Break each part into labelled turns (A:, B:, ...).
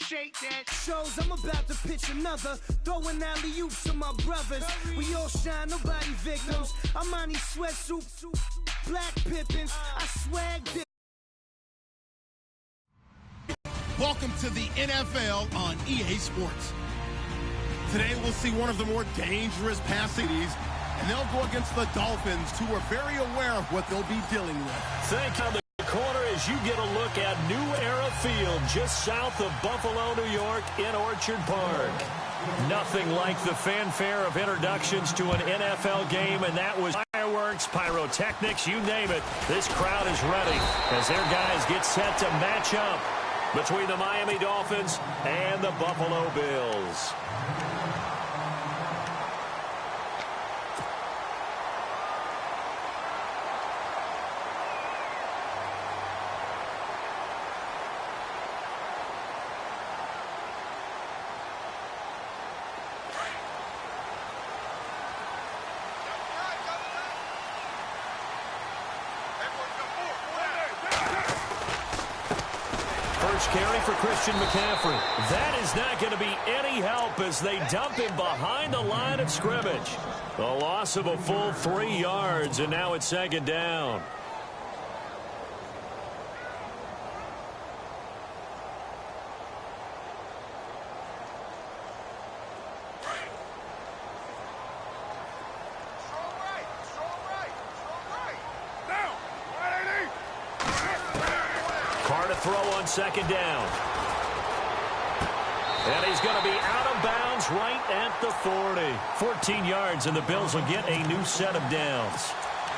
A: Shows I'm about to pitch another. Throwing alley-oops to my brothers. We all shine, nobody victims. I'm on these sweatsuits, black Pippins. I swag this.
B: Welcome to the NFL on EA Sports. Today we'll see one of the more dangerous pass CDs, and they'll go against the Dolphins, who are very aware of what they'll be dealing with.
C: Think on the corner as you get a look at New Era Field, just south of Buffalo, New York, in Orchard Park. Nothing like the fanfare of introductions to an NFL game, and that was fireworks, pyrotechnics, you name it. This crowd is ready as their guys get set to match up between the Miami Dolphins and the Buffalo Bills. Carry for Christian McCaffrey. That is not going to be any help as they dump him behind the line of scrimmage. A loss of a full 3 yards, and now it's second down. Throw on second down. And he's going to be out of bounds right at the 40. 14 yards, and the Bills will get a new set of downs.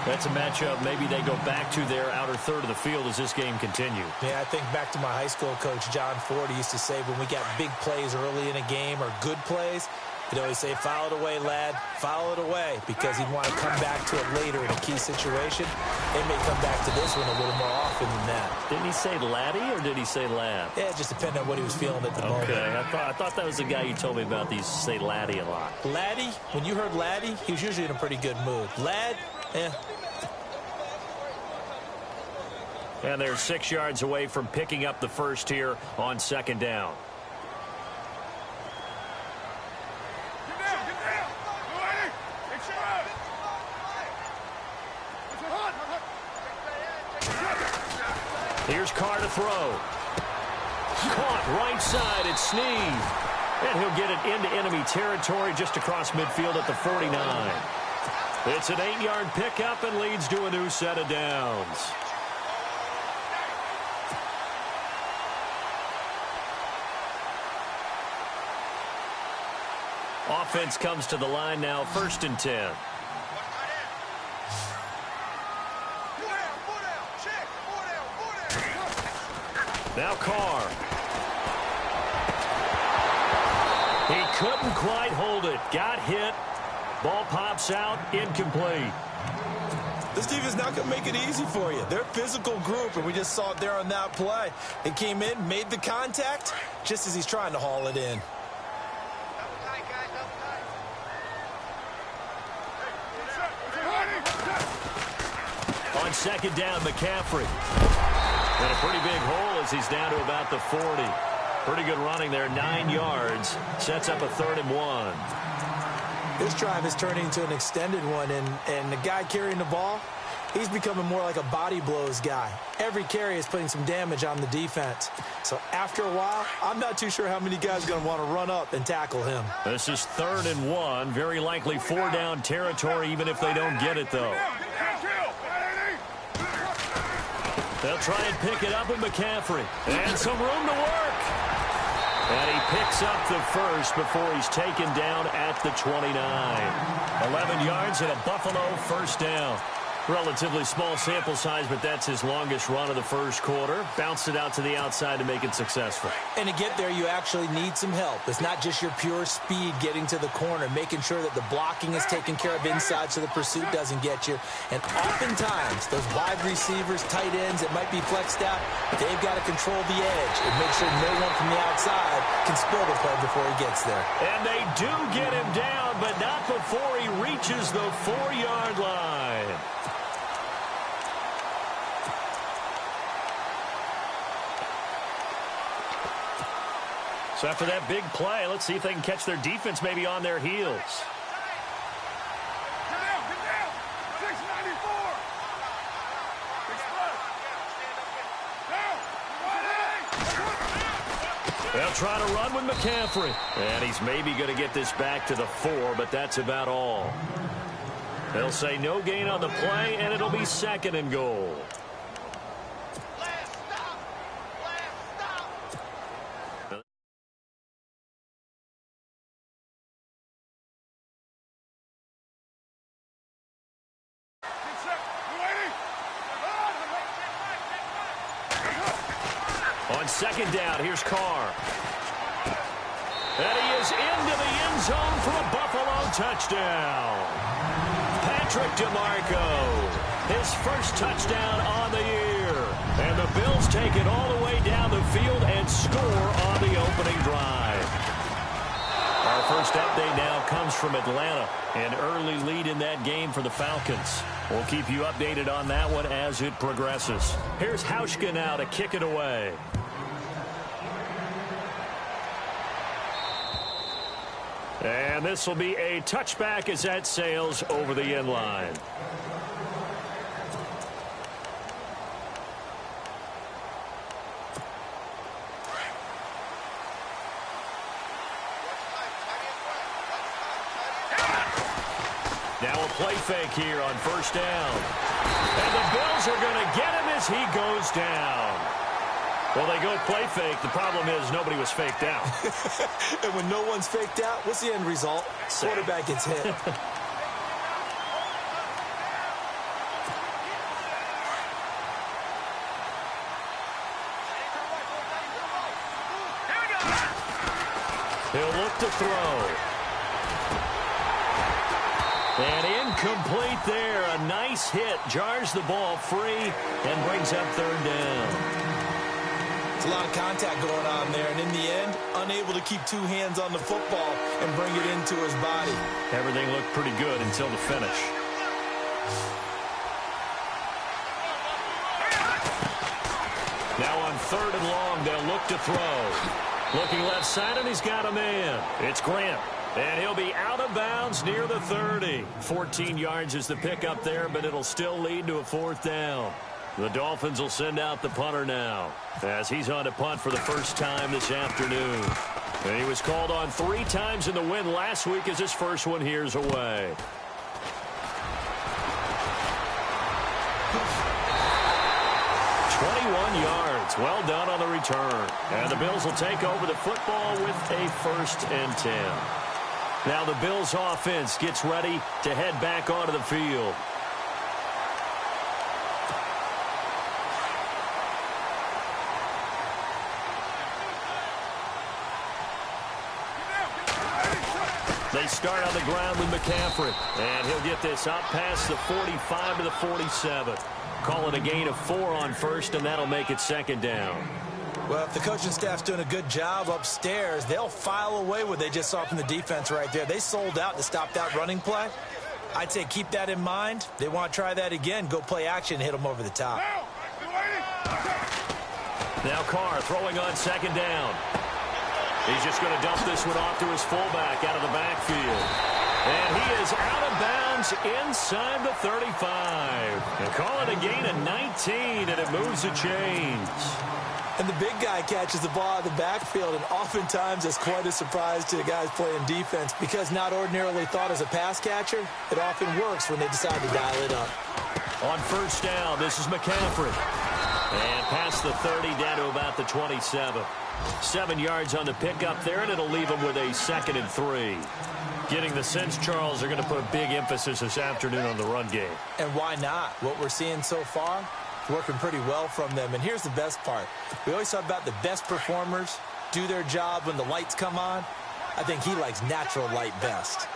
C: That's a matchup. Maybe they go back to their outer third of the field as this game continues.
D: Yeah, I think back to my high school coach, John Ford. He used to say when we got big plays early in a game or good plays, he'd always say, foul it away, lad, foul it away, because he'd want to come back to it later in a key situation. They may come back to this one a little more often than that.
C: Didn't he say laddie or did he say lad?
D: Yeah, it just depended on what he was feeling at the moment.
C: Okay, I thought that was the guy you told me about. He used to say laddie a lot.
D: Laddie, when you heard laddie, he was usually in a pretty good mood. Lad,
C: And they're 6 yards away from picking up the first here on second down. Here's Carr to throw. Caught right side. It's Snead. And he'll get it into enemy territory just across midfield at the 49. It's an 8-yard pickup and leads to a new set of downs. Offense comes to the line now, 1st and 10. Now Carr. He couldn't quite hold it. Got hit. Ball pops out. Incomplete.
D: This defense is not going to make it easy for you. They're a physical group, and we just saw it there on that play. He came in, made the contact, just as he's trying to haul it in.
C: On second down, McCaffrey. And a pretty big hole as he's down to about the 40. Pretty good running there, 9 yards. Sets up a 3rd and 1.
D: This drive is turning into an extended one, and the guy carrying the ball, he's becoming more like a body blows guy. Every carry is putting some damage on the defense. So after a while, I'm not too sure how many guys are going to want to run up and tackle him.
C: This is 3rd and 1. Very likely 4-down territory, even if they don't get it, though. They'll try and pick it up with McCaffrey. And some room to work. And he picks up the first before he's taken down at the 29. 11 yards and a Buffalo 1st down. Relatively small sample size, but that's his longest run of the first quarter. Bounced it out to the outside to make it successful.
D: And to get there, you actually need some help. It's not just your pure speed getting to the corner, making sure that the blocking is taken care of inside so the pursuit doesn't get you. And oftentimes, those wide receivers, tight ends that might be flexed out, they've got to control the edge and make sure no one from the outside can spill the play before he gets there.
C: And they do get him down, but not before he reaches the 4-yard line. So after that big play, let's see if they can catch their defense maybe on their heels. They'll try to run with McCaffrey. And he's maybe going to get this back to the 4, but that's about all. They'll say no gain on the play, and it'll be 2nd and goal. On 2nd down, here's Carr. And he is into the end zone for a Buffalo touchdown. Patrick DeMarco, his first touchdown on the year. And the Bills take it all the way down the field and score on the opening drive. Our first update now comes from Atlanta. An early lead in that game for the Falcons. We'll keep you updated on that one as it progresses. Here's Hauschka now to kick it away. And this will be a touchback as that sails over the end line. Now a play fake here on 1st down. And the Bills are going to get him as he goes down. Well, they go play fake. The problem is nobody was faked out.
D: And when no one's faked out, what's the end result? Quarterback gets hit.
C: He'll look to throw. And incomplete there. A nice hit. Jars the ball free and brings up 3rd down.
D: It's a lot of contact going on there, and in the end, unable to keep 2 hands on the football and bring it into his body.
C: Everything looked pretty good until the finish. Now on 3rd and long, they'll look to throw. Looking left side, and he's got a man. It's Grant. And he'll be out of bounds near the 30. 14 yards is the pickup there, but it'll still lead to a 4th down. The Dolphins will send out the punter now as he's on to punt for the first time this afternoon. And he was called on 3 times in the win last week as his first one here's away. Yards. Well done on the return. And the Bills will take over the football with a 1st and 10. Now the Bills offense gets ready to head back onto the field. They start on the ground with McCaffrey. And he'll get this up past the 45 to the 47. Call it a gain of 4 on 1st, and that'll make it 2nd down.
D: Well, if the coaching staff's doing a good job upstairs, they'll file away what they just saw from the defense right there. They sold out to stop that running play. I'd say keep that in mind. They want to try that again, go play action, hit them over the top.
C: Now Carr throwing on 2nd down. He's just going to dump this one off to his fullback out of the backfield. And he is out of bounds inside the 35. They call it a gain of 19, and it moves the chains.
D: And the big guy catches the ball out of the backfield, and oftentimes it's quite a surprise to the guys playing defense because not ordinarily thought as a pass catcher, it often works when they decide to dial it up.
C: On 1st down, this is McCaffrey. And past the 30 down to about the 27. 7 yards on the pickup there, and it'll leave them with a 2nd and 3. Getting the sense, Charles, they're going to put a big emphasis this afternoon on the run game.
D: And why not? What we're seeing so far, working pretty well from them. And here's the best part. We always talk about the best performers do their job when the lights come on. I think he likes natural light best.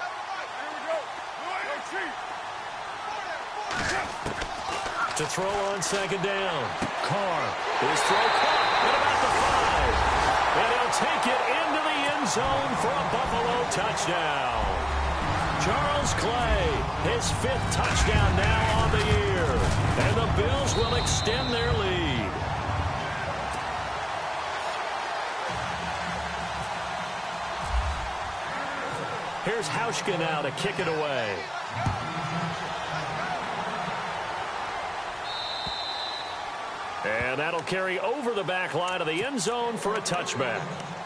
C: To throw on 2nd down. Carr. His throw caught at about the 5. And he'll take it into the end zone for a Buffalo touchdown. Charles Clay, his 5th touchdown now on the year. And the Bills will extend their lead. Here's Hauschka now to kick it away. And that'll carry over the back line of the end zone for a touchback.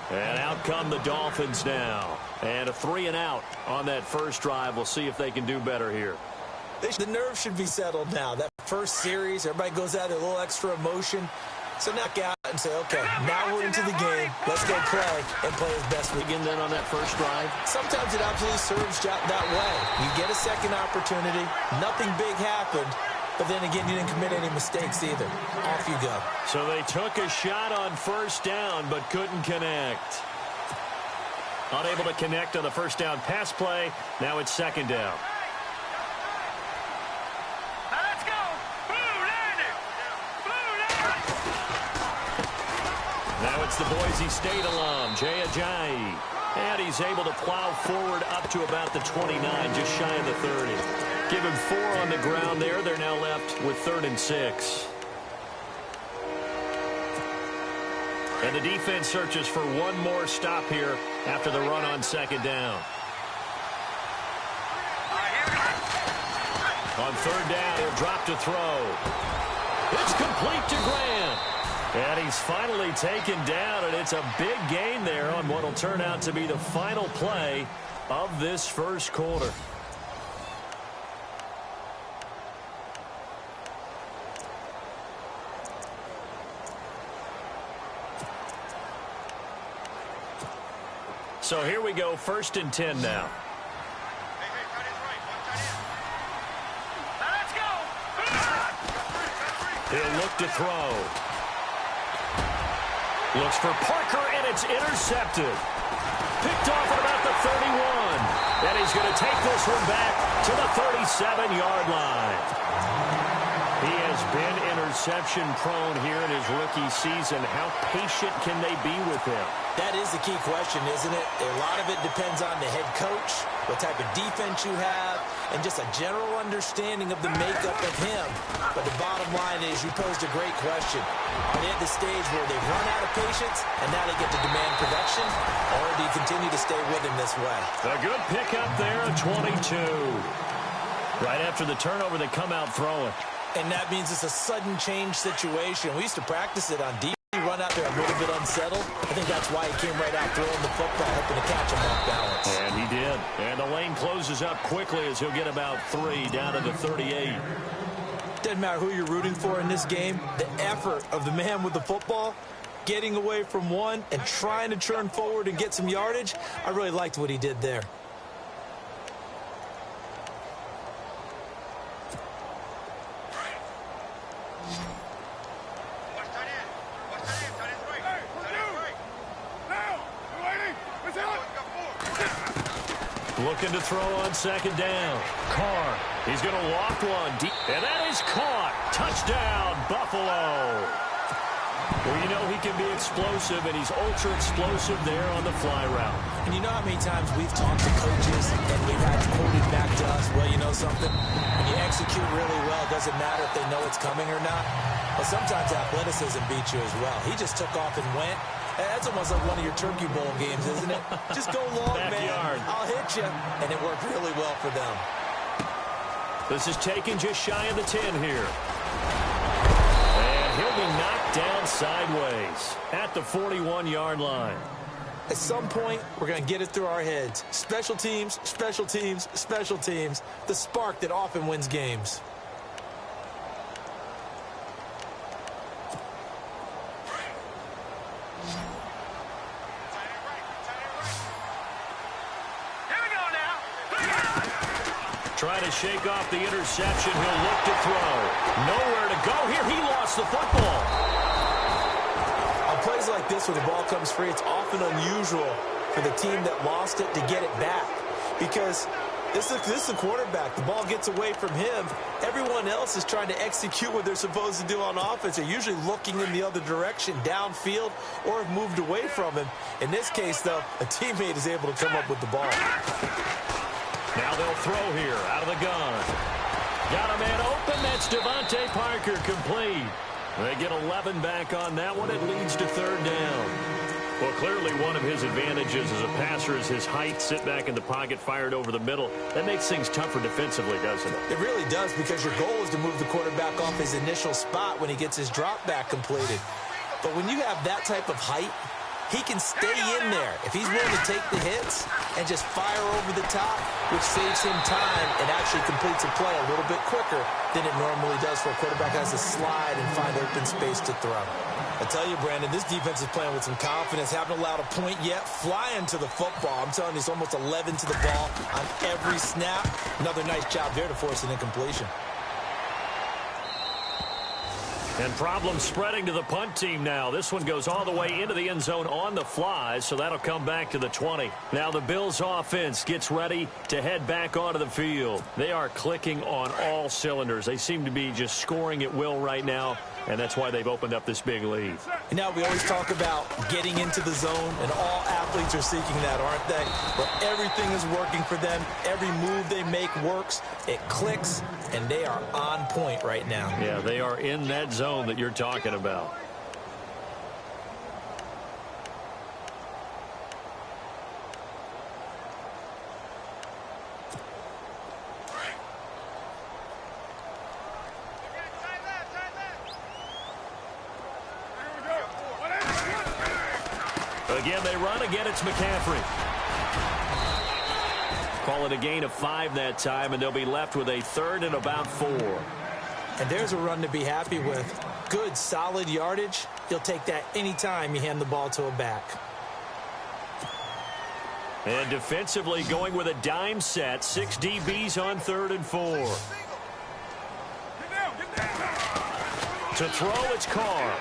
C: And out come the Dolphins now. And a 3-and-out on that first drive. We'll see if they can do better here.
D: The nerves should be settled now. That first series, everybody goes out with a little extra emotion. So knock out and say, okay, now we're into the game. Let's go play and play as best we can.
C: Then on that first drive.
D: Sometimes it absolutely serves that way. You get a second opportunity. Nothing big happened. But then again, you didn't commit any mistakes either. Off you go.
C: So they took a shot on first down, but couldn't connect. Unable to connect on the first down pass play. Now it's second down.
E: Let's go. Blue Lightning. Blue Lightning.
C: Now it's the Boise State alum, Jay Ajayi. And he's able to plow forward up to about the 29, just shy of the 30. Give him 4 on the ground there. They're now left with 3rd and 6. And the defense searches for one more stop here after the run on second down. On 3rd down, he'll drop to throw. It's complete to Grant. And he's finally taken down, and it's a big gain there on what will turn out to be the final play of this first quarter. So here we go, 1st and 10 now.
E: Let's go.
C: He'll look to throw. Looks for Parker, and it's intercepted. Picked off at about the 31. And he's going to take this one back to the 37-yard line. He has been interception-prone here in his rookie season. How patient can they be with him?
D: That is the key question, isn't it? A lot of it depends on the head coach, what type of defense you have, and just a general understanding of the makeup of him. But the bottom line is you posed a great question. Are they at the stage where they've run out of patience and now they get to demand production, or do you continue to stay with him this way?
C: A good pickup there at 22. Right after the turnover, they come out throwing.
D: And that means it's a sudden change situation. We used to practice it on defense. He run out there a little bit unsettled. I think that's why he came right out throwing the football, hoping to catch him off balance.
C: And he did. And the lane closes up quickly as he'll get about 3 down to the 38.
D: Doesn't matter who you're rooting for in this game. The effort of the man with the football, getting away from one and trying to turn forward and get some yardage, I really liked what he did there.
C: Looking to throw on second down. Carr, he's going to loft one deep, and that is caught. Touchdown, Buffalo. Well, you know he can be explosive, and he's ultra-explosive there on the fly route.
D: And you know how many times we've talked to coaches, and we've had quoted back to us, well, you know something? When you execute really well, it doesn't matter if they know it's coming or not. But sometimes athleticism beats you as well. He just took off and went. That's almost like one of your Turkey Bowl games, isn't it? Just go long, man. I'll hit you. And it worked really well for them.
C: This is taken just shy of the 10 here. And he'll be knocked down sideways at the 41-yard line.
D: At some point, we're going to get it through our heads. Special teams, special teams, special teams. The spark that often wins games.
C: Trying to shake off the interception. He'll look to throw. Nowhere to go here. He lost the football.
D: On plays like this where the ball comes free, it's often unusual for the team that lost it to get it back. Because this is the quarterback. The ball gets away from him. Everyone else is trying to execute what they're supposed to do on offense. They're usually looking in the other direction, downfield, or have moved away from him. In this case, though, a teammate is able to come up with the ball.
C: Now they'll throw here out of the gun. Got a man open. That's Devontae Parker complete. They get 11 back on that one. It leads to 3rd down. Well, clearly one of his advantages as a passer is his height. Sit back in the pocket, fired over the middle. That makes things tougher defensively, doesn't it?
D: It really does, because your goal is to move the quarterback off his initial spot when he gets his drop back completed. But when you have that type of height, he can stay in there if he's willing to take the hits and just fire over the top, which saves him time and actually completes a play a little bit quicker than it normally does for a quarterback who has to slide and find open space to throw. I tell you, Brandon, this defense is playing with some confidence. Haven't allowed a point yet. Flying to the football. I'm telling you, it's almost 11 to the ball on every snap. Another nice job there to force an incompletion.
C: And problems spreading to the punt team now. This one goes all the way into the end zone on the fly, so that'll come back to the 20. Now the Bills offense gets ready to head back onto the field. They are clicking on all cylinders. They seem to be just scoring at will right now, and that's why they've opened up this big lead.
D: Now we always talk about getting into the zone, and all athletes are seeking that, aren't they? Where everything is working for them. Every move they make works. It clicks, and they are on point right now.
C: Yeah, they are in that zone that you're talking about. Again, they run. Again, it's McCaffrey. Call it a gain of 5 that time, and they'll be left with a 3rd and about 4.
D: And there's a run to be happy with. Good, solid yardage. You'll take that anytime you hand the ball to a back.
C: And defensively going with a dime set. 6 DBs on 3rd and 4. To throw, it's Carr.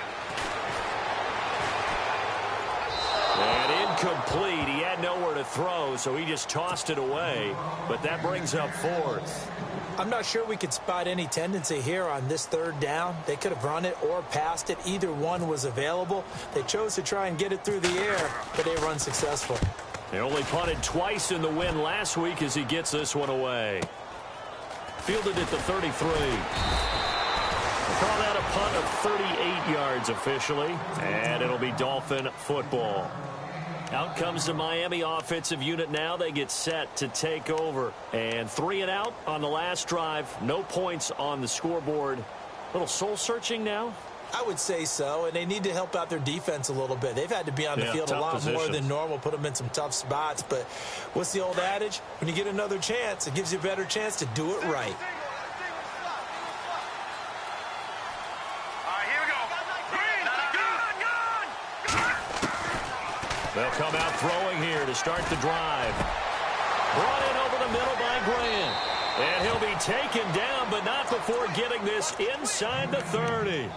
C: And incomplete. He had nowhere to throw, so he just tossed it away. But that brings up 4th.
D: I'm not sure we could spot any tendency here on this 3rd down. They could have run it or passed it. Either one was available. They chose to try and get it through the air, but they run successful.
C: They only punted twice in the win last week as he gets this one away. Fielded at the 33. Call that a punt of 38 yards officially, and it'll be Dolphin football. Out comes the Miami offensive unit now. They get set to take over. And 3 and out on the last drive. No points on the scoreboard. A little soul-searching now?
D: I would say so, and they need to help out their defense a little bit. They've had to be on the field a lot more than normal, put them in some tough spots. But what's the old adage? When you get another chance, it gives you a better chance to do it right.
C: They'll come out throwing here to start the drive. Brought in over the middle by Grant. And he'll be taken down, but not before getting this inside the 30.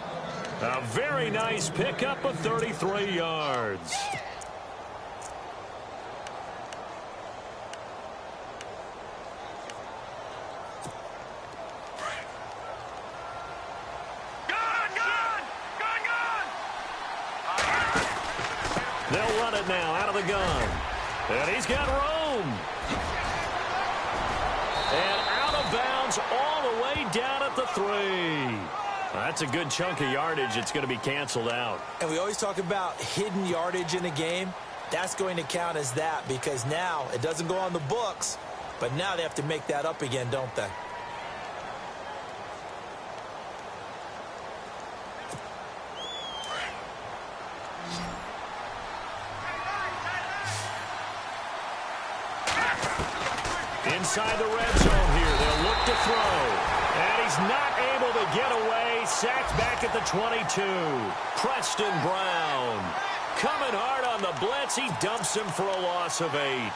C: A very nice pickup of 33 yards. They'll run it now out of the gun. And he's got room. And out of bounds all the way down at the 3. That's a good chunk of yardage. It's going to be canceled out.
D: And we always talk about hidden yardage in a game. That's going to count as that because now it doesn't go on the books, but now they have to make that up again, don't they?
C: Inside the red zone here. They'll look to throw. And he's not able to get away. Sacked back at the 22. Preston Brown. Coming hard on the blitz. He dumps him for a loss of 8.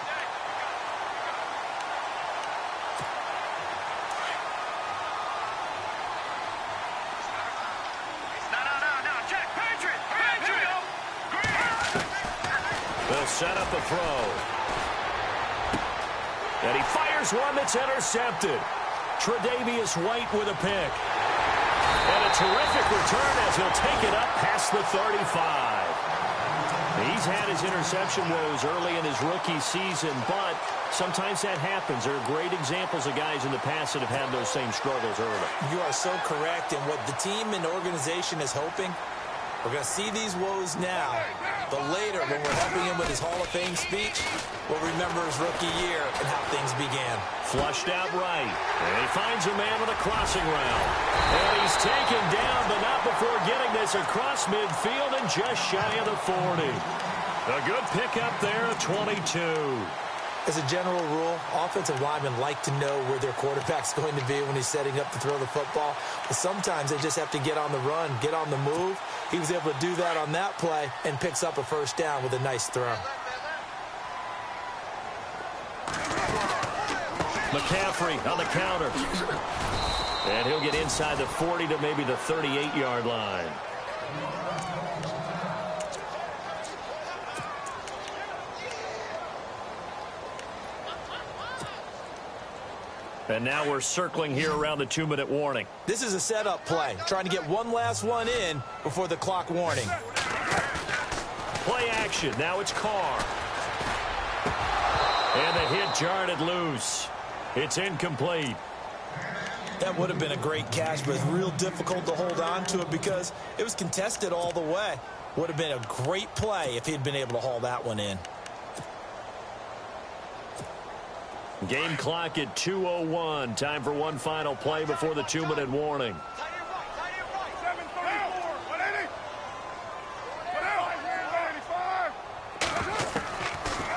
C: They'll set up a throw. And he fires one that's intercepted. Tre'Davious White with a pick. And a terrific return as he'll take it up past the 35. He's had his interception woes early in his rookie season, but sometimes that happens. There are great examples of guys in the past that have had those same struggles early.
D: You are so correct. And what the team and organization is hoping We're going to see these woes now, but later when we're helping him with his Hall of Fame speech, we'll remember his rookie year and how things began.
C: Flushed out right, and he finds a man on the crossing route. And he's taken down, but not before getting this across midfield and just shy of the 40. A good pickup there at 22.
D: As a general rule, offensive linemen like to know where their quarterback's going to be when he's setting up to throw the football. But sometimes they just have to get on the run, get on the move. He was able to do that on that play and picks up a first down with a nice throw.
C: McCaffrey on the counter. And he'll get inside the 40 to maybe the 38-yard line. And now we're circling here around the 2-minute warning.
D: This is a setup play, trying to get one last one in before the clock warning.
C: Play action. Now it's Carr. And the hit jarred it loose. It's incomplete.
D: That would have been a great catch, but it's real difficult to hold on to it because it was contested all the way. Would have been a great play if he'd been able to haul that one in.
C: Game clock at 2:01. Time for one final play before the 2-minute warning.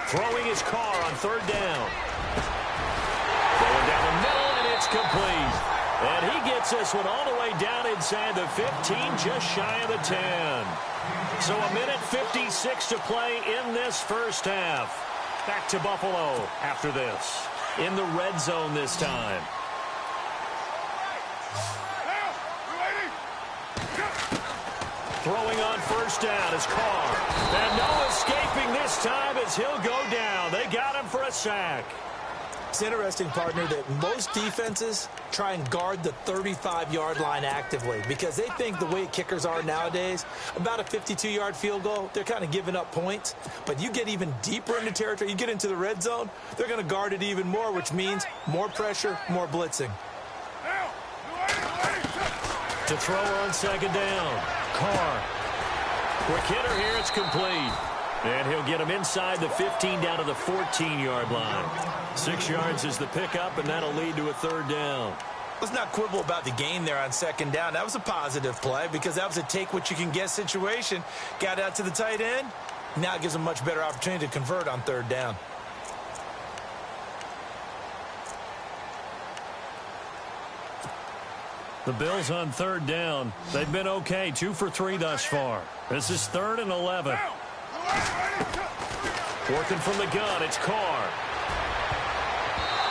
C: Throwing his Carr on third down. Going down the middle, and it's complete. And he gets this one all the way down inside the 15, just shy of the 10. So a minute 56 to play in this first half. Back to Buffalo after this. In the red zone this time. Throwing on first down is Carr. And no escaping this time as he'll go down. They got him for a sack.
D: It's interesting, partner, that most defenses try and guard the 35-yard line actively because they think the way kickers are nowadays, about a 52-yard field goal, they're kind of giving up points. But you get even deeper into territory, you get into the red zone, they're going to guard it even more, which means more pressure, more blitzing.
C: To throw on second down, Carr. Quick hitter here, it's complete. And he'll get him inside the 15 down to the 14-yard line. 6 yards is the pickup, and that'll lead to a third down.
D: Let's not quibble about the gain there on second down. That was a positive play because that was a take-what-you-can-get situation. Got out to the tight end. Now it gives him a much better opportunity to convert on third down.
C: The Bills on third down. They've been okay, 2 for 3 thus far. This is 3rd and 11. Working from the gun, it's Carr.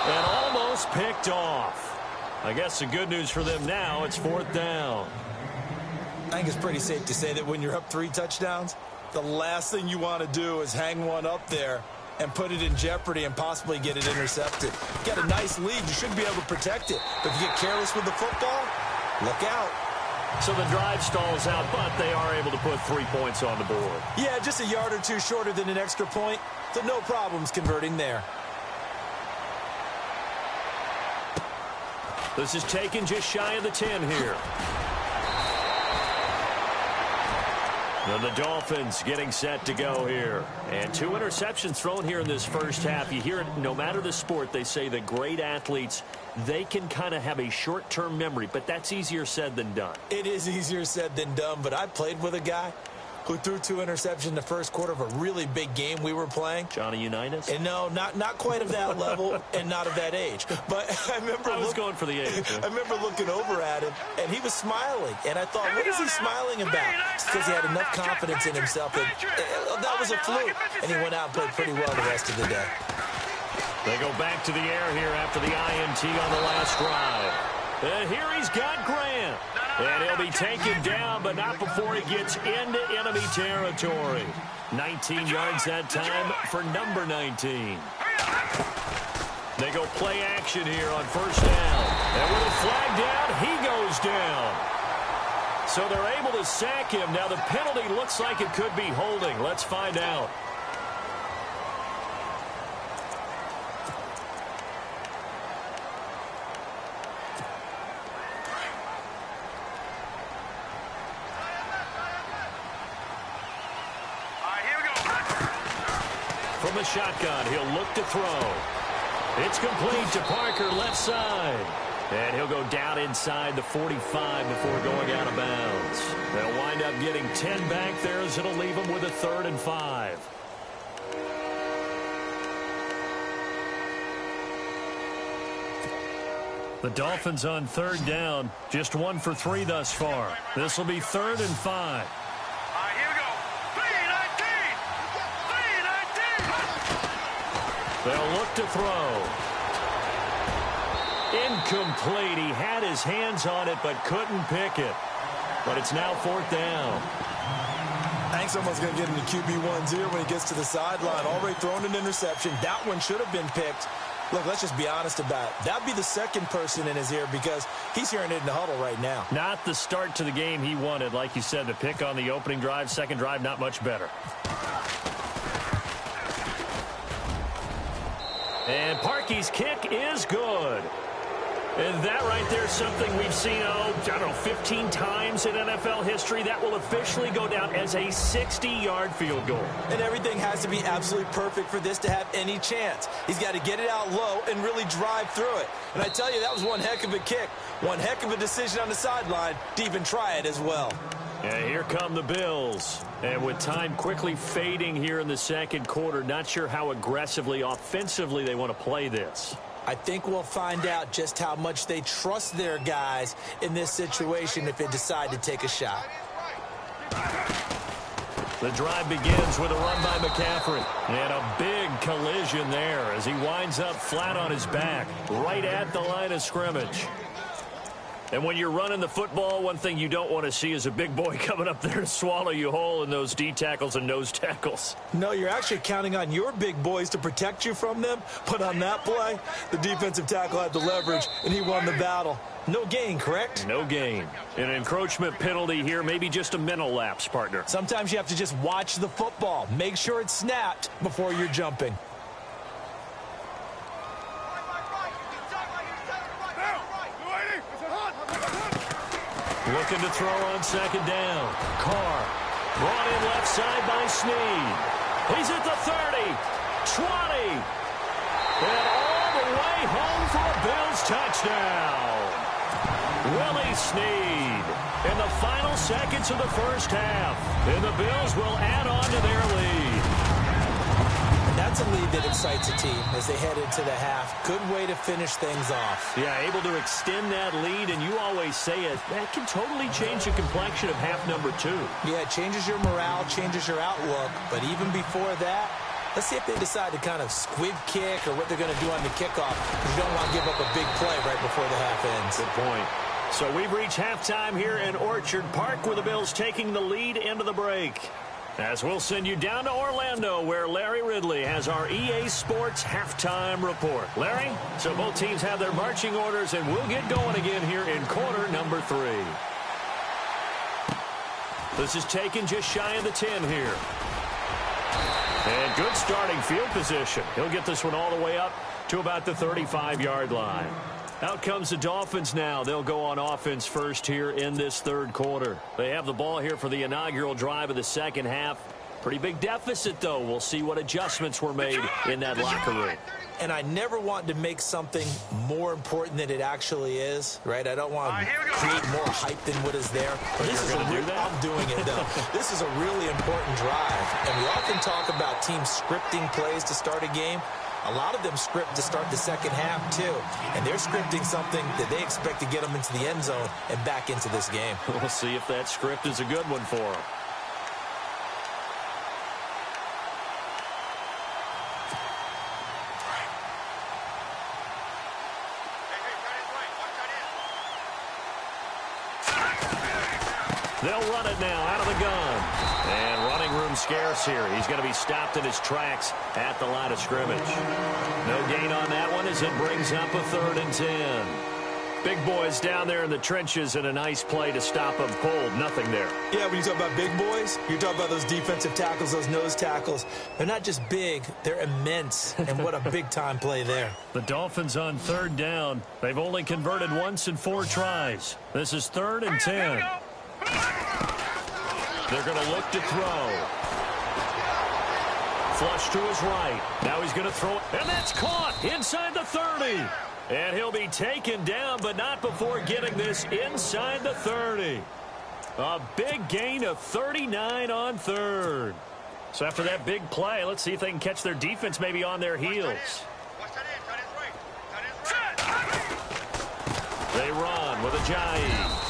C: And almost picked off. I guess the good news for them now, it's 4th down.
D: I think it's pretty safe to say that when you're up 3 touchdowns, the last thing you want to do is hang one up there and put it in jeopardy and possibly get it intercepted. You got a nice lead, you should be able to protect it. But if you get careless with the football, look out.
C: So the drive stalls out, but they are able to put 3 points on the board.
D: Yeah, just a yard or two shorter than an extra point, so no problems converting there.
C: This is taken just shy of the 10 here. And the Dolphins getting set to go here. And 2 interceptions thrown here in this first half. You hear it, no matter the sport, they say that great athletes, they can kind of have a short-term memory, but that's easier said than done.
D: It is easier said than done, but I played with a guy who threw 2 interceptions in the first quarter of a really big game we were playing.
C: Johnny Unitas?
D: And no, not quite of that level and not of that age. But I remember
C: I was going for the age.
D: I remember looking over at him, and he was smiling. And I thought, what is he smiling about? It's because he had enough confidence in himself that that was a fluke. And he went out and played pretty well the rest of the day.
C: They go back to the air here after the INT on the last drive. And here he's got Grant. And he'll be taken down, but not before he gets into enemy territory. 19 yards that time for number 19. They go play action here on first down. And with a flag down, he goes down. So they're able to sack him. Now the penalty looks like it could be holding. Let's find out. From the shotgun, he'll look to throw. It's complete to Parker, left side. And he'll go down inside the 45 before going out of bounds. They'll wind up getting 10 back there as it'll leave them with a 3rd and 5. The Dolphins on 3rd down, just 1 for 3 thus far. This will be 3rd and 5.
E: Here we go. 3-19.
C: They'll look to throw. Incomplete. He had his hands on it but couldn't pick it. But it's now 4th down.
D: I think someone's going to get into QB1's ear when he gets to the sideline. Already thrown an interception. That one should have been picked. Look, let's just be honest about it. That'd be the second person in his ear because he's hearing it in the huddle right now.
C: Not the start to the game he wanted. Like you said, the pick on the opening drive, second drive, not much better. And Parkey's kick is good. And that right there is something we've seen, I don't know, 15 times in NFL history. That will officially go down as a 60-yard field goal.
D: And everything has to be absolutely perfect for this to have any chance. He's got to get it out low and really drive through it. And I tell you, that was one heck of a kick. One heck of a decision on the sideline to even try it as well.
C: And here come the Bills. And with time quickly fading here in the second quarter, not sure how aggressively, offensively they want to play this.
D: I think we'll find out just how much they trust their guys in this situation if they decide to take a shot.
C: The drive begins with a run by McCaffrey. And a big collision there as he winds up flat on his back, right at the line of scrimmage. And when you're running the football, one thing you don't want to see is a big boy coming up there to swallow you whole in those D tackles and nose tackles.
D: No, you're actually counting on your big boys to protect you from them. But on that play, the defensive tackle had the leverage, and he won the battle. No gain, correct?
C: No gain. An encroachment penalty here, maybe just a mental lapse, partner.
D: Sometimes you have to just watch the football. Make sure it's snapped before you're jumping.
C: Looking to throw on second down. Carr brought in left side by Snead. He's at the 30, 20, and all the way home for a Bills touchdown. Willie Snead in the final seconds of the first half. And the Bills will add on to their lead.
D: That's a lead that excites a team as they head into the half. Good way to finish things off.
C: Yeah, able to extend that lead, and you always say it, that can totally change the complexion of half number 2.
D: Yeah, it changes your morale, changes your outlook. But even before that, let's see if they decide to kind of squib kick or what they're going to do on the kickoff. Because you don't want to give up a big play right before the half ends.
C: Good point. So we've reached halftime here in Orchard Park with the Bills taking the lead into the break. As we'll send you down to Orlando, where Larry Ridley has our EA Sports halftime report. Larry, so both teams have their marching orders, and we'll get going again here in quarter number 3. This is taken just shy of the 10 here. And good starting field position. He'll get this one all the way up to about the 35-yard line. Out comes the Dolphins now. They'll go on offense first here in this third quarter. They have the ball here for the inaugural drive of the second half. Pretty big deficit, though. We'll see what adjustments were made in that locker room.
D: And I never want to make something more important than it actually is, right? I don't want to create more hype than what is there. This is I'm doing it, though. This is a really important drive. And we often talk about teams scripting plays to start a game. A lot of them script to start the second half, too. And they're scripting something that they expect to get them into the end zone and back into this game.
C: We'll see if that script is a good one for them. They'll run it now out of the gun. And running room scarce here. He's going to be stopped in his tracks at the line of scrimmage. No gain on that one as it brings up a 3rd and 10. Big boys down there in the trenches and a nice play to stop them cold. Nothing there.
D: Yeah, when you talk about big boys, you're talking about those defensive tackles, those nose tackles. They're not just big, they're immense. And what a big-time play there.
C: The Dolphins on 3rd down. They've only converted once in 4 tries. This is 3rd and 10. They're going to look to throw. Flush to his right. Now he's going to throw it. And that's caught inside the 30. And he'll be taken down, but not before getting this inside the 30. A big gain of 39 on third. So after that big play, let's see if they can catch their defense maybe on their heels. They run with a jive.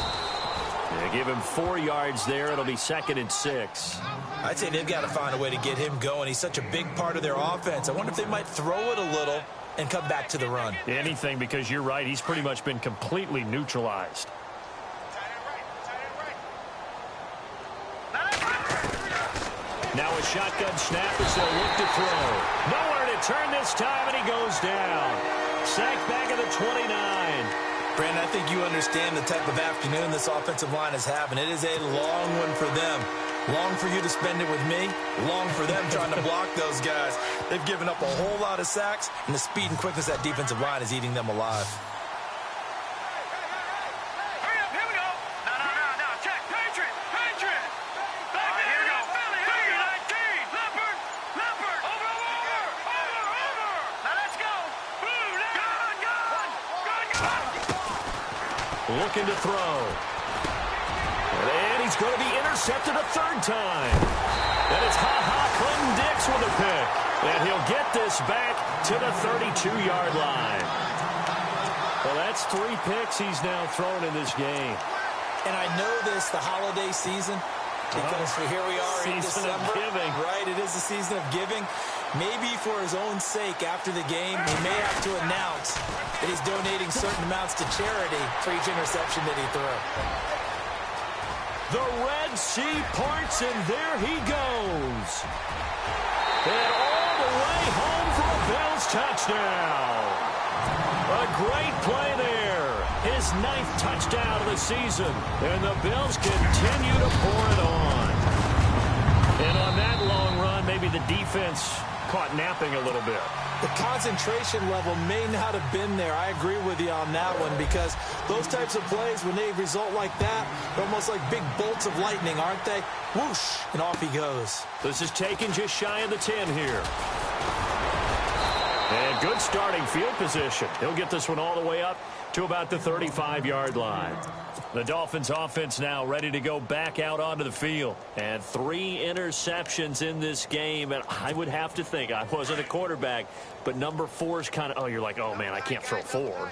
C: They give him 4 yards there. It'll be 2nd and 6.
D: I'd say they've got to find a way to get him going. He's such a big part of their offense. I wonder if they might throw it a little and come back to the run.
C: Anything, because you're right. He's pretty much been completely neutralized. Now a shotgun snap as they'll look to throw. Nowhere to turn this time, and he goes down. Sacked back at the 29.
D: Brandon, I think you understand the type of afternoon this offensive line is having. It is a long one for them. Long for you to spend it with me. Long for them trying to block those guys. They've given up a whole lot of sacks, and the speed and quickness of that defensive line is eating them alive.
E: Hurry up, here we go. No, check. Patriot. Back in, here we go. Philly, 19. Leopard. Over. Now let's go. Blue, gone.
C: Looking to throw. And he's going to be intercepted a 3rd time. And it's Clinton Dix with a pick. And he'll get this back to the 32-yard line. Well, that's 3 picks he's now thrown in this game.
D: And I know this, the holiday season, because here we are in December.
C: Season of giving.
D: Right, it is the season of giving. Maybe for his own sake after the game, he may have to announce that he's donating certain amounts to charity for each interception that he throws.
C: The Red Sea parts, and there he goes. And all the way home for a Bills touchdown. A great play there. His 9th touchdown of the season. And the Bills continue to pour it on. And on that long run, maybe the defense caught napping a little bit.
D: The concentration level may not have been there. I agree with you on that one, because those types of plays, when they result like that, they're almost like big bolts of lightning, aren't they? Whoosh, and off he goes.
C: This is taken just shy of the 10 here. And good starting field position. He'll get this one all the way up to about the 35-yard line. The Dolphins offense now ready to go back out onto the field. And 3 interceptions in this game. And I would have to think, I wasn't a quarterback, but number 4 is kind of, you're like, oh, man, I can't throw 4.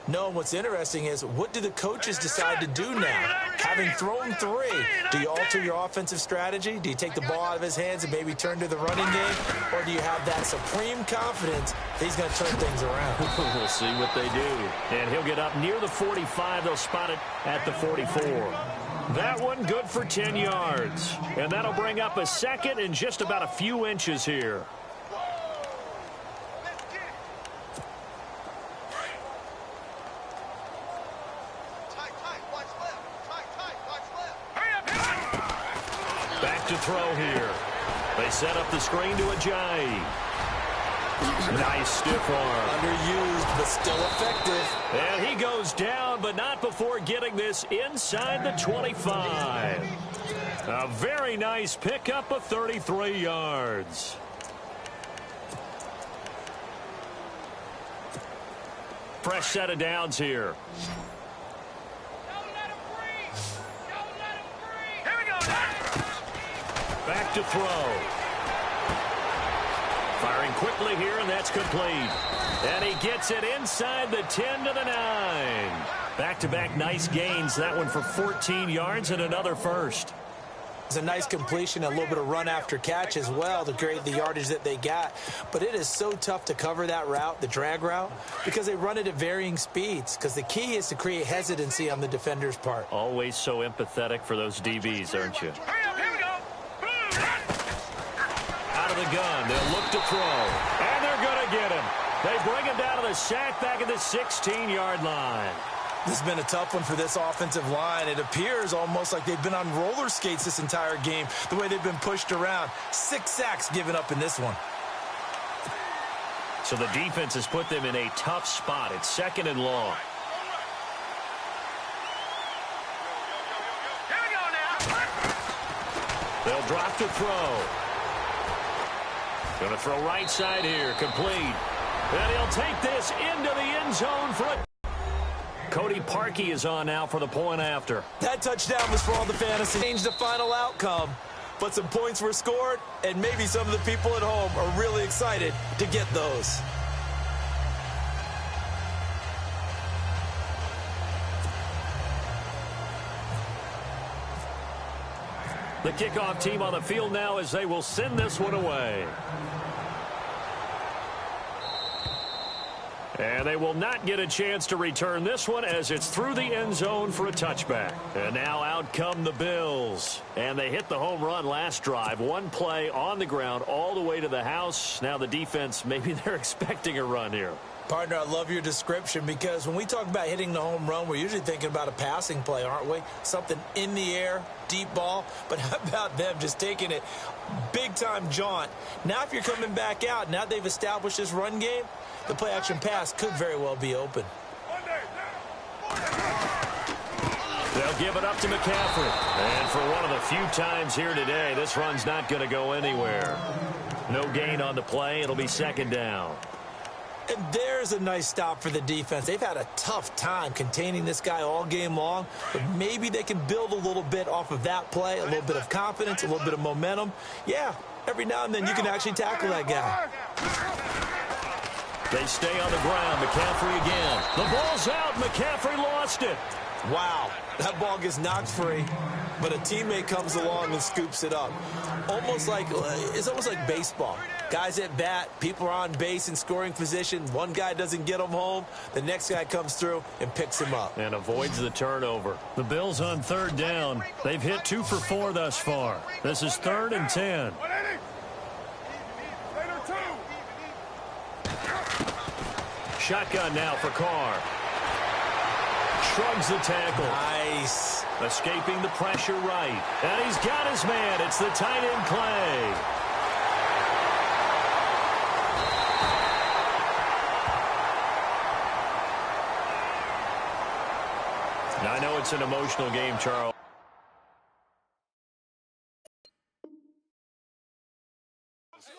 D: No, what's interesting is, what do the coaches decide to do now? Having thrown 3, do you alter your offensive strategy? Do you take the ball out of his hands and maybe turn to the running game? Or do you have that supreme confidence that he's going to turn things around?
C: We'll see what they do. And he'll get up near the 45. They'll spot it at the 44. That one good for 10 yards. And that'll bring up a 2nd and just about a few inches here. To throw here. They set up the screen to Ajayi. Nice stiff arm.
D: Underused, but still effective.
C: And he goes down, but not before getting this inside the 25. A very nice pickup of 33 yards. Fresh set of downs here. Back to throw. Firing quickly here, and that's complete. And he gets it inside the 10 to the 9. Back-to-back nice gains. That one for 14 yards and another first.
D: It's a nice completion, a little bit of run after catch as well to create the yardage that they got. But it is so tough to cover that route, the drag route, because they run it at varying speeds. Because the key is to create hesitancy on the defender's part.
C: Always so empathetic for those DBs, aren't you? Out of the gun, they'll look to throw, and they're going to get him. They bring him down to the sack back at the 16-yard line.
D: This has been a tough one for this offensive line. It appears almost like they've been on roller skates this entire game, the way they've been pushed around. 6 sacks given up in this one.
C: So the defense has put them in a tough spot. It's 2nd and long.
E: Here we go now.
C: They'll drop to throw. Going to throw right side here. Complete. And he'll take this into the end zone for a... Cody Parkey is on now for the point after.
D: That touchdown was for all the fantasy. Changed the final outcome, but some points were scored, and maybe some of the people at home are really excited to get those.
C: The kickoff team on the field now as they will send this one away. And they will not get a chance to return this one as it's through the end zone for a touchback. And now out come the Bills. And they hit the home run last drive. One play on the ground all the way to the house. Now the defense, maybe they're expecting a run here.
D: Partner, I love your description because when we talk about hitting the home run, we're usually thinking about a passing play, aren't we? Something in the air, deep ball. But how about them just taking it big-time jaunt? Now if you're coming back out, now they've established this run game, the play-action pass could very well be open.
C: They'll give it up to McCaffrey. And for one of the few times here today, this run's not going to go anywhere. No gain on the play. It'll be second down.
D: And there's a nice stop for the defense. They've had a tough time containing this guy all game long, but maybe they can build a little bit off of that play, a little bit of confidence, a little bit of momentum. Yeah, every now and then you can actually tackle that guy.
C: They stay on the ground. McCaffrey again. The ball's out. McCaffrey lost it.
D: Wow, that ball gets knocked free, but a teammate comes along and scoops it up. It's almost like baseball. Guys at bat, people are on base in scoring position. One guy doesn't get him home. The next guy comes through and picks him up.
C: And avoids the turnover. The Bills on third down. They've hit 2 for 4 thus far. This is 3rd and 10. Shotgun now for Carr. Shrugs the tackle.
D: Nice.
C: Escaping the pressure right. And he's got his man. It's the tight end Clay. Now, I know it's an emotional game, Charles.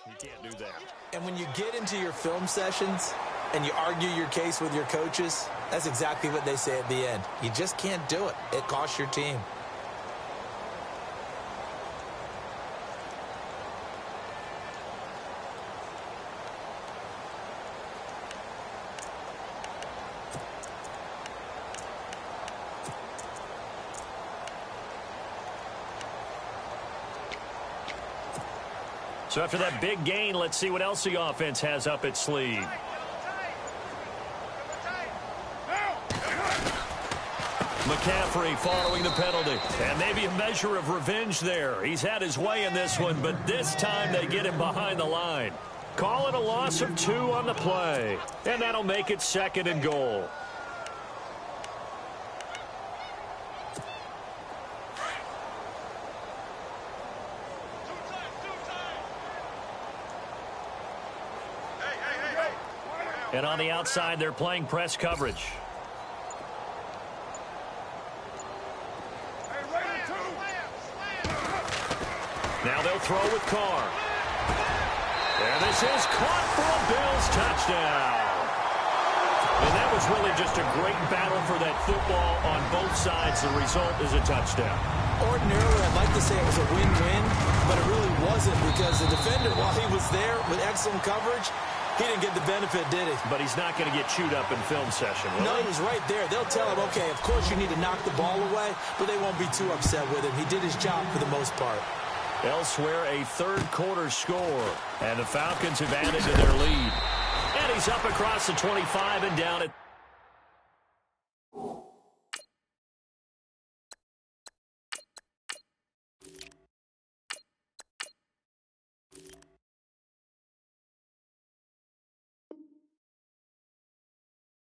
C: You can't do that.
D: And when you get into your film sessions and you argue your case with your coaches, that's exactly what they say at the end. You just can't do it. It costs your team.
C: So after that big gain, let's see what else the offense has up its sleeve. McCaffrey following the penalty. And maybe a measure of revenge there. He's had his way in this one, but this time they get him behind the line. Call it a loss of 2 on the play. And that'll make it 2nd and goal. And on the outside, they're playing press coverage. Now they'll throw with Carr. And this is caught for a Bills touchdown. And that was really just a great battle for that football on both sides. The result is a touchdown.
D: Ordinarily, I'd like to say it was a win-win, but it really wasn't because the defender, while he was there with excellent coverage, he didn't get the benefit, did he?
C: But he's not going to get chewed up in film session, will
D: No,
C: he?
D: he was right there. They'll tell him, okay, of course you need to knock the ball away, but they won't be too upset with him. He did his job for the most part.
C: Elsewhere, a third-quarter score. And the Falcons have added to their lead. And he's up across the 25 and down at...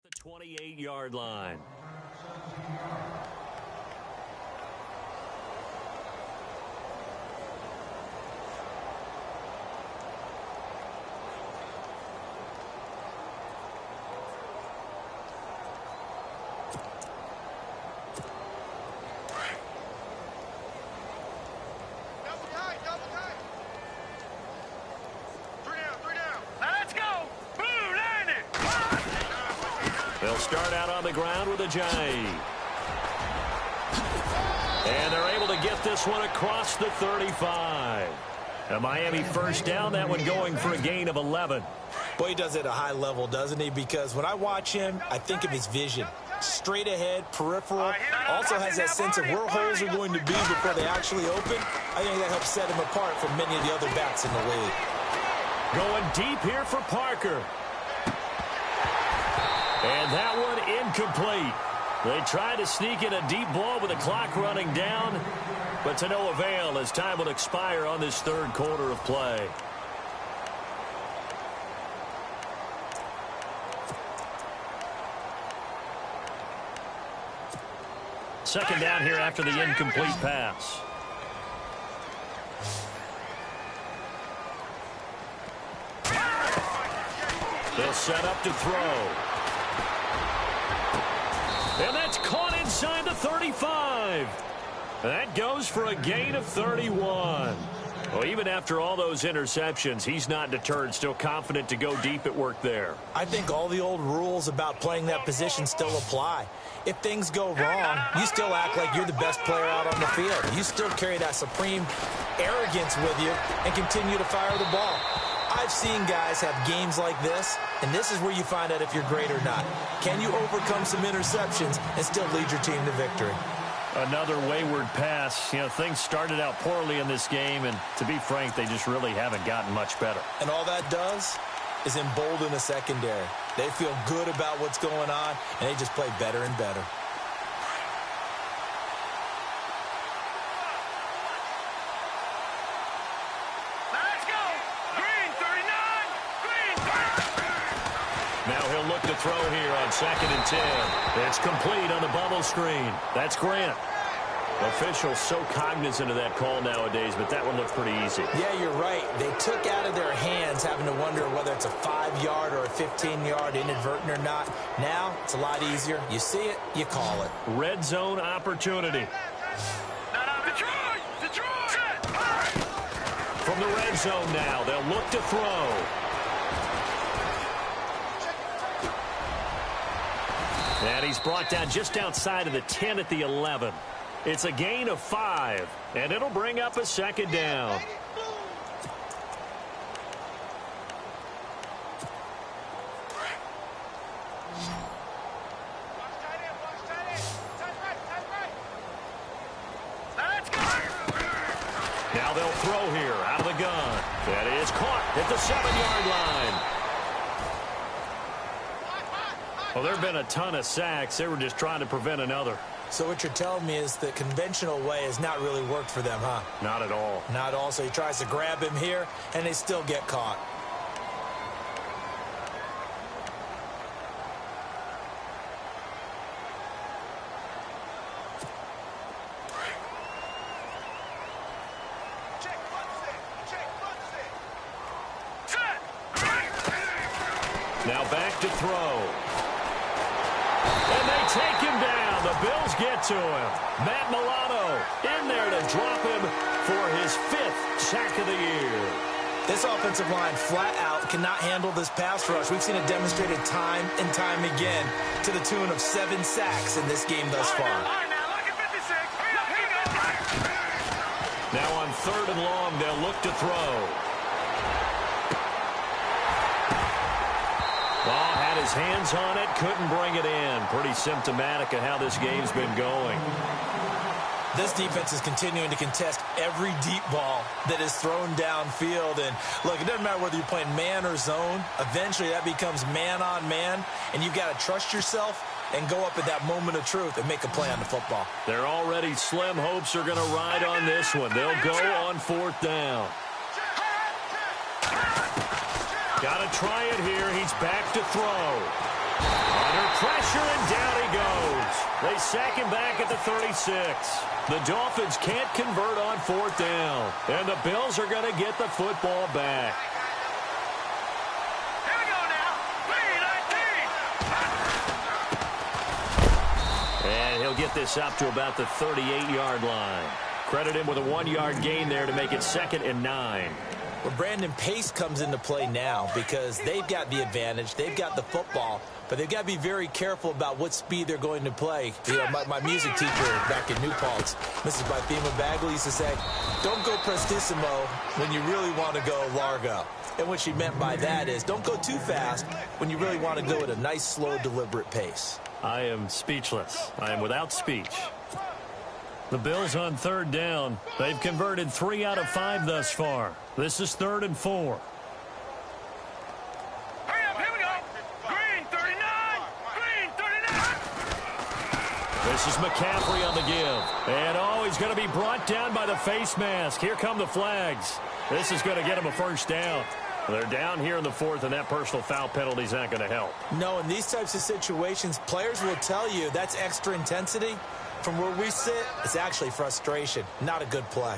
C: the 28-yard line. start out on the ground with a J. And they're able to get this one across the 35. A Miami first down, that one going for a gain of 11.
D: Boy, he does it at a high level, doesn't he? Because when I watch him, I think of his vision. Straight ahead, peripheral, also has that sense of where holes are going to be before they actually open. I think that helps set him apart from many of the other backs in the league.
C: Going deep here for Parker. And that one incomplete. They tried to sneak in a deep ball with the clock running down, but to no avail as time will expire on this third quarter of play. Second down here after the incomplete pass. They'll set up to throw. And that's caught inside the 35. That goes for a gain of 31. Well, even after all those interceptions, he's not deterred, still confident to go deep at work there.
D: I think all the old rules about playing that position still apply. If things go wrong, you still act like you're the best player out on the field. You still carry that supreme arrogance with you and continue to fire the ball. I've seen guys have games like this, and this is where you find out if you're great or not. Can you overcome some interceptions and still lead your team to victory?
C: Another wayward pass. You know, things started out poorly in this game, and to be frank, they just really haven't gotten much better.
D: And all that does is embolden the secondary. They feel good about what's going on, and they just play better and better.
E: Let's go. Green 39. Green 39.
C: Now he'll look to throw here on 2nd and 10. It's complete on the bubble screen. That's Grant. Officials so cognizant of that call nowadays, but that one looked pretty easy.
D: Yeah, you're right. They took out of their hands having to wonder whether it's a 5-yard or a 15-yard inadvertent or not. Now, it's a lot easier. You see it, you call it.
C: Red zone opportunity.
E: Detroit. Detroit.
C: From the red zone now, they'll look to throw. And he's brought down just outside of the 10 at the 11. It's a gain of 5, and it'll bring up a 2nd down. Now they'll throw here out of the gun. That is caught at the 7-yard line. Well, there have been a ton of sacks. They were just trying to prevent another.
D: So what you're telling me is the conventional way has not really worked for them, huh?
C: Not at all.
D: Not at all. So he tries to grab him here, and they still get caught.
C: Now back to throw. And they take him down. The Bills get to him. Matt Milano in there to drop him for his 5th sack of the year.
D: This offensive line flat out cannot handle this pass rush. We've seen it demonstrated time and time again to the tune of 7 sacks in this game thus far.
C: Now on 3rd and long, they'll look to throw. Ball had his hands on it, couldn't bring it in. Pretty symptomatic of how this game's been going.
D: This defense is continuing to contest every deep ball that is thrown downfield. And, look, it doesn't matter whether you're playing man or zone. Eventually, that becomes man-on-man, and you've got to trust yourself and go up at that moment of truth and make a play on the football.
C: Their already slim hopes are going to ride on this one. They'll go on 4th down. Got to try it here. He's back to throw. Under pressure, and down he goes. They sack him back at the 36. The Dolphins can't convert on 4th down. And the Bills are going to get the football back.
E: Here we go now. 3-19.
C: And he'll get this up to about the 38-yard line. Credit him with a 1-yard gain there to make it 2nd and 9.
D: Well, Brandon, pace comes into play now because they've got the advantage. They've got the football, but they've got to be very careful about what speed they're going to play. You know, my music teacher back in New Paltz, Mrs. Bythema Bagley, used to say, don't go prestissimo when you really want to go largo. And what she meant by that is don't go too fast when you really want to go at a nice, slow, deliberate pace.
C: I am speechless. I am without speech. The Bills on third down. They've converted 3 out of 5 thus far. This is 3rd and 4.
E: Hurry up, here we go. Green 39. Green 39.
C: This is McCaffrey on the give. And he's going to be brought down by the face mask. Here come the flags. This is going to get him a first down. They're down here in the 4th, and that personal foul penalty is not going to help.
D: No, in these types of situations, players will tell you that's extra intensity. From where we sit, it's actually frustration. Not a good play.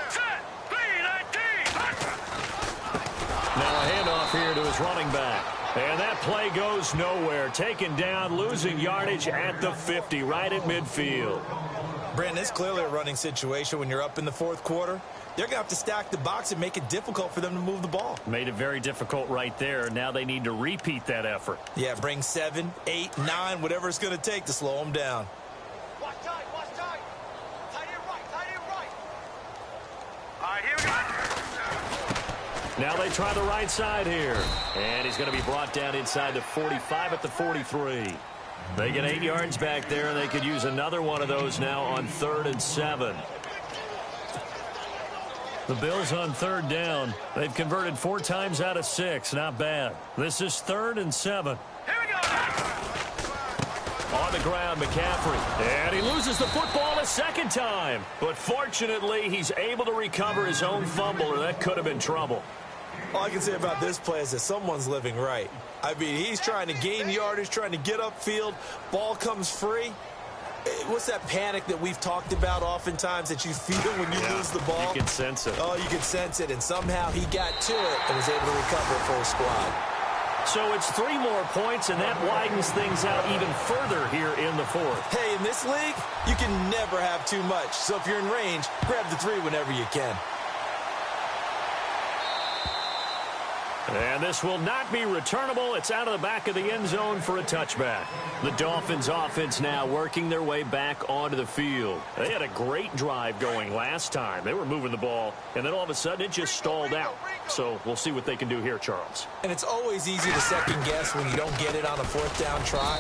E: Set. Green 19.
C: Now a handoff here to his running back. And that play goes nowhere. Taken down, losing yardage at the 50, right at midfield.
D: Brandon, it's clearly a running situation when you're up in the 4th quarter. They're going to have to stack the box and make it difficult for them to move the ball.
C: Made it very difficult right there. Now they need to repeat that effort.
D: Yeah, bring 7, 8, 9, whatever it's going to take to slow them down.
E: Watch tight, watch tight. Tight end right, tight end right. All right, here we go.
C: Now they try the right side here. And he's going to be brought down inside the 45 at the 43. They get 8 yards back there, and they could use another one of those now on 3rd and 7. The Bills on 3rd down. They've converted 4 times out of 6. Not bad. This is 3rd and 7.
E: Here we go.
C: On the ground, McCaffrey. And he loses the football a second time. But fortunately, he's able to recover his own fumble, or that could have been trouble.
D: All I can say about this play is that someone's living right. I mean, he's trying to gain yardage, trying to get upfield. Ball comes free. What's that panic that we've talked about oftentimes that you feel when you lose the ball?
C: You can sense it.
D: Oh, you can sense it. And somehow he got to it and was able to recover for his squad.
C: So it's 3 more points, and that widens things out even further here in the 4th.
D: Hey, in this league, you can never have too much. So if you're in range, grab the 3 whenever you can.
C: And this will not be returnable. It's out of the back of the end zone for a touchback. The Dolphins offense now working their way back onto the field. They had a great drive going last time. They were moving the ball, and then all of a sudden it just stalled out. So we'll see what they can do here, Charles.
D: And it's always easy to second guess when you don't get it on a 4th down try.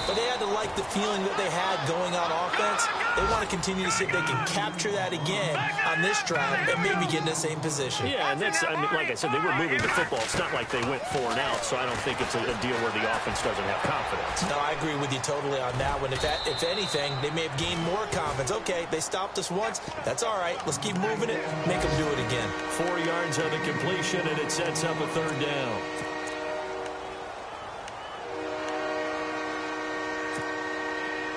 D: But they had to like the feeling that they had going on offense. They want to continue to see if they can capture that again on this drive and maybe get in the same position.
C: Yeah, and that's, I mean, like I said, they were moving the football. It's not like they went 4 and out, so I don't think it's a deal where the offense doesn't have confidence.
D: No, I agree with you totally on that one. If anything, they may have gained more confidence. Okay, they stopped us once. That's all right. Let's keep moving it. Make them do it again.
C: 4 yards on the completion, and it sets up a 3rd down.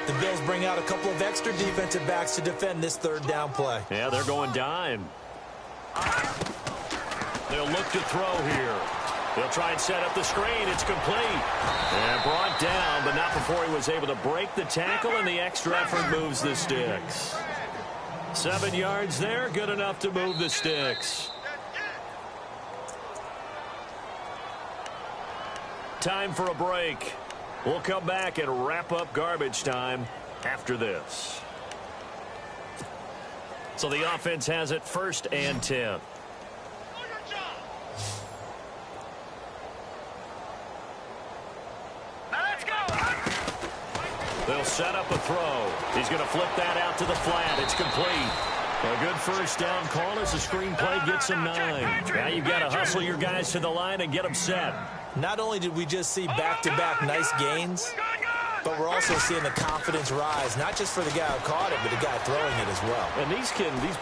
D: The Bills bring out a couple of extra defensive backs to defend this 3rd down play.
C: Yeah, they're going dime. They'll look to throw here. They'll try and set up the screen. It's complete. And brought down, but not before he was able to break the tackle, and the extra effort moves the sticks. 7 yards there, good enough to move the sticks. Time for a break. We'll come back and wrap up garbage time after this. So the offense has it 1st and 10. They'll set up a throw. He's going to flip that out to the flat. It's complete. A good first down call as the screenplay gets him 9. Now you've got to hustle your guys to the line and get them set.
D: Not only did we just see back-to-back nice gains, but we're also seeing the confidence rise, not just for the guy who caught it, but the guy throwing it as well.
C: And these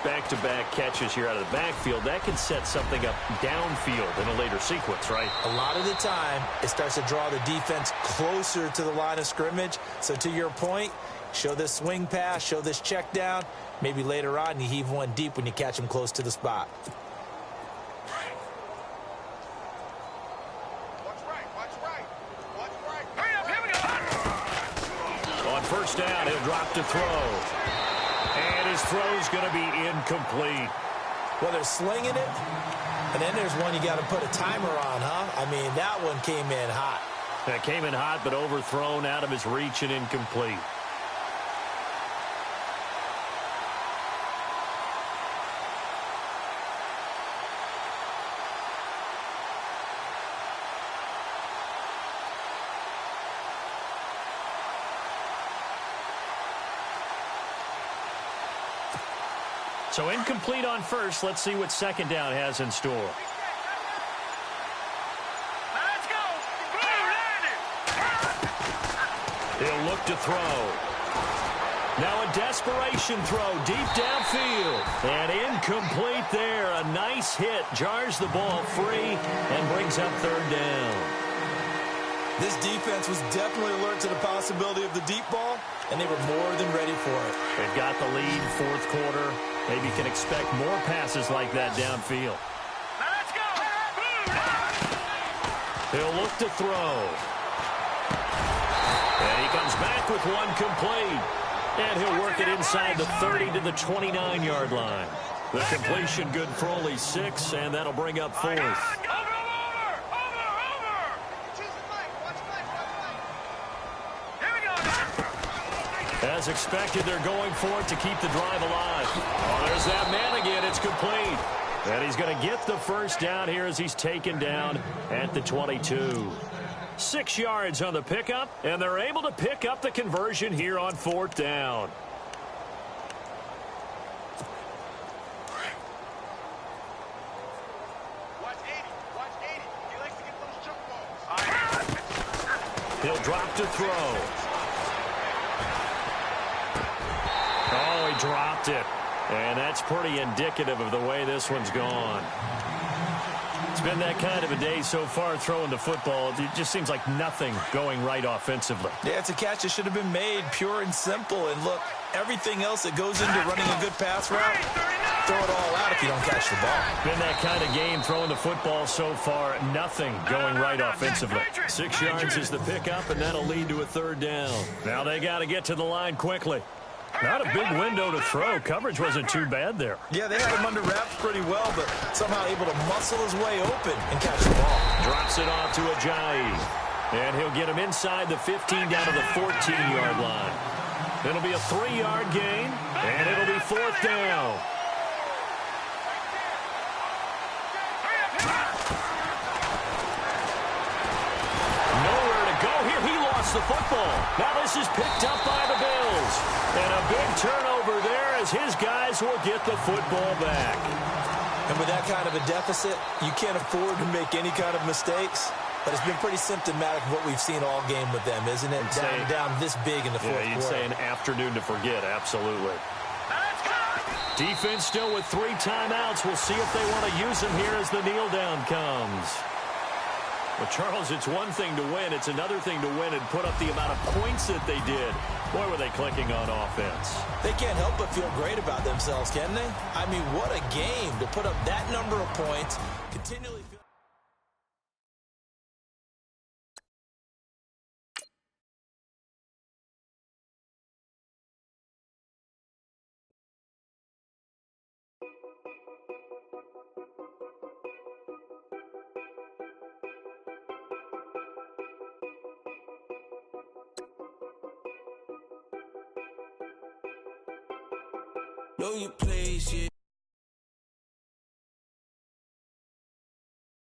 C: back-to-back catches here out of the backfield, that can set something up downfield in a later sequence, right?
D: A lot of the time, it starts to draw the defense closer to the line of scrimmage. So to your point, show this swing pass, show this check down. Maybe later on, you heave one deep when you catch him close to the spot.
C: First down, he'll drop to throw. And his throw's going to be incomplete.
D: Well, they're slinging it, and then there's one you got to put a timer on, huh? I mean, that one came in hot.
C: It came in hot, but overthrown, out of his reach, and incomplete. So incomplete on first. Let's see what second down has in store.
E: Let's go.
C: He'll look to throw. Now a desperation throw deep downfield. And incomplete there. A nice hit. Jars the ball free and brings up third down.
D: This defense was definitely alert to the possibility of the deep ball, and they were more than ready for it.
C: They've got the lead, fourth quarter. Maybe can expect more passes like that downfield.
E: Let's go.
C: He'll look to throw. And he comes back with one complete. And he'll work it inside the 30 to the 29-yard line. The completion good for only 6, and that'll bring up fourth. As expected, they're going for it to keep the drive alive. Oh, there's that man again. It's complete. And he's going to get the first down here as he's taken down at the 22. 6 yards on the pickup, and they're able to pick up the conversion here on fourth down.
E: Watch 80. Watch 80. He likes to get those jump balls.
C: He'll drop to throw. Oh, he dropped it. And that's pretty indicative of the way this one's gone. It's been that kind of a day so far throwing the football. It just seems like nothing going right offensively.
D: Yeah, it's a catch that should have been made, pure and simple. And look, everything else that goes into running a good pass route, throw it all out if you don't catch the ball.
C: Been that kind of game throwing the football so far. Nothing going right offensively. 6 yards is the pickup, and that'll lead to a third down. Now they got to get to the line quickly. Not a big window to throw. Coverage wasn't too bad there.
D: Yeah, they had him under wraps pretty well, but somehow able to muscle his way open and catch the ball.
C: Drops it off to Ajayi. And he'll get him inside the 15 down to the 14-yard line. It'll be a 3-yard gain, and it'll be fourth down. Nowhere to go here. He lost the football. Now this is picked up by the Bills. And a big turnover there as his guys will get the football back.
D: And with that kind of a deficit, you can't afford to make any kind of mistakes. But it's been pretty symptomatic of what we've seen all game with them, isn't it? Down this big in the fourth quarter.
C: You'd say an afternoon to forget, absolutely. Defense still with 3 timeouts. We'll see if they want to use them here as the kneel down comes. Well, Charles, it's one thing to win. It's another thing to win and put up the amount of points that they did. Boy, were they clicking on offense.
D: They can't help but feel great about themselves, can they? I mean, what a game to put up that number of points. Continually feel
F: know your place, yeah.